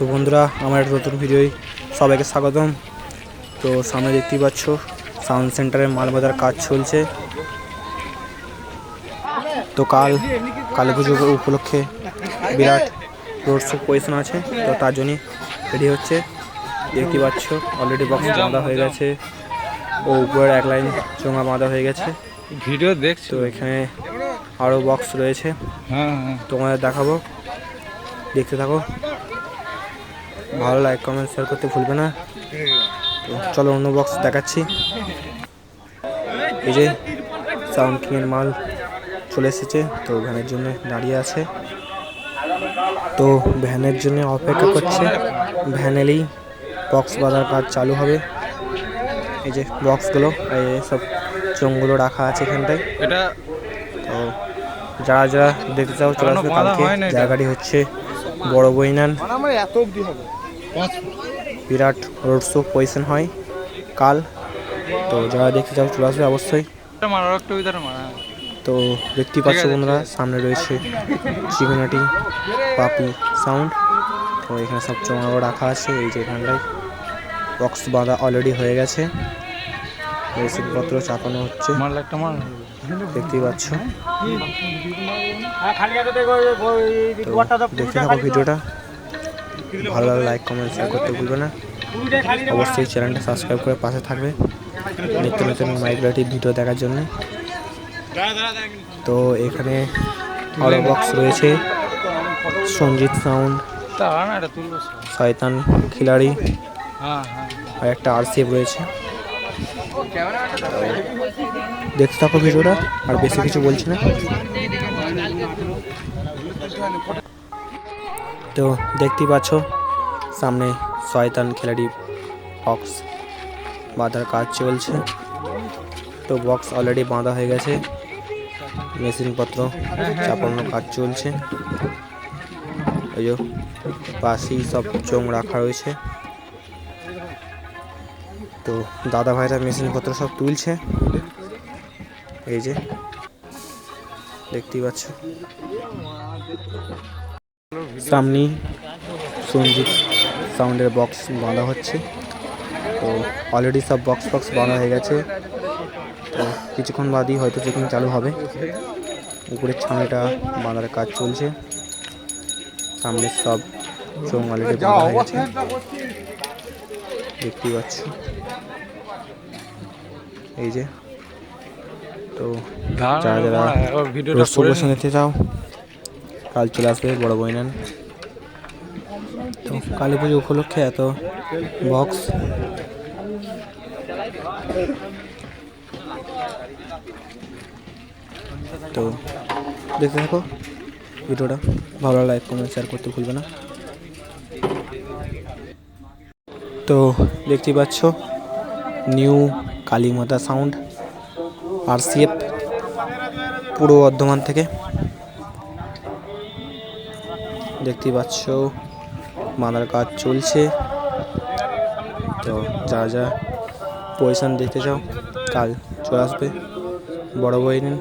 তো বন্ধুরা, আমার একটা নতুন ভিডিওয় সবাইকে স্বাগতম। তো সামনে দেখতেই পাচ্ছ সাউন্ড সেন্টারের মাল বাঁধার কাজ চলছে। তো কালী পুজো উপলক্ষে বিরাট রোড শো পজিশন আছে, তো তার জন্যই রেডি হচ্ছে। দেখতে পাচ্ছ অলরেডি বক্স বাঁধা হয়ে গেছে ও উপরের এক লাইন চোঙা বাঁধা হয়ে গেছে। ভিডিও দেখছো? তো এখানে আরও বক্স রয়েছে, তোমাদের দেখাবো, দেখতে থাকো। ভালো লাইক কমেন্ট শেয়ার করতে ভুলবে না। তো চলো অন্য বক্স দেখাচ্ছি। এই যে সাউন্ড কিংয়ের মাল চলে এসেছে, তো ভ্যানের জন্য দাঁড়িয়ে আছে। তো ভ্যানের জন্য অপেক্ষা করছে, ভ্যান এলেই বক্স বাঁধার কাজ চালু হবে। এই যে বক্সগুলো, এই সব চোঙগুলো রাখা আছে এখানটায়। তো যারা যারা দেখতে চাও চলে আসবে কালকে। জায়গাটি হচ্ছে বড় বইনান। বিরাট রোড শো পজিশন হয় কাল, তো যারা দেখতে চাও চলে আসবে অবশ্যই। তো দেখতেই পাচ্ছ বন্ধুরা, সামনে রয়েছে চিকনাটি পাপি সাউন্ড। তো এখানে সব চোঙাও রাখা আছে। এই যে এখানটায় বক্স বাঁধা অলরেডি হয়ে গেছে, মেশিনপত্র চাপানো হচ্ছে, দেখতেই পাচ্ছ। দেখতে থাকো ভিডিওটা, ভালো লাগলে লাইক কমেন্ট শেয়ার করতে ভুলবে না। অবশ্যই চ্যানেলটা সাবস্ক্রাইব করে পাশে থাকবে নিত্য নতুন মাইক্রোটিভ ভিডিও দেখার জন্য। তো এখানে আরো বক্স রয়েছে, সঞ্জিত সাউন্ড, শয়তান খিলাড়ি, আর একটা আরসিএফ রয়েছে। দেখতে থাকো ভিডিওটা, আর বেশি কিছু বলছি না। তো দেখতেই পাচ্ছ সামনে শয়তান খিলাড়ি বক্স বাঁধার কাজ চলছে। তো বক্স অলরেডি বাঁধা হয়ে গেছে, মেশিনপত্র চাপানোর কাজ চলছে। এই যে পাশেই সব চোঙ রাখা রয়েছে। তো দাদা ভাইরা মেশিনপত্র সব তুলছে, এই যে দেখতেই পাচ্ছ। সামনেই সঞ্জিত সাউন্ডের বক্স বাঁধা হচ্ছে। তো অলরেডি সব বক্স বাঁধা হয়ে গেছে। তো কিছুক্ষণ বাদই হয়তো চেকিং চালু হবে। উপরের ছাউনিটা বাঁধার কাজ চলছে, সামনে সব চোঙ অলরেডি বাঁধা হয়ে গেছে, দেখতেই পাচ্ছ। এই যে, তো যারা যারা রোড শো বসে নিতে চাও কাল চলে আসবে বড় বইনান। তো কালী পুজো উপলক্ষে এত বক্স। তো দেখতে থাকো ভিডিওটা, ভালো লাইক কমেন্ট শেয়ার করতে ভুলবে না। তো দেখতেই পাচ্ছ নিউ কালীমাতা সাউন্ড আরসিএফ পূর্ব বর্ধমান থেকে। দেখতেই পাচ্ছ বাঁধার কাজ চলছে। তো যারা যারা পজিশন দেখতে চাও কাল চলে আসবে বড় বইনান।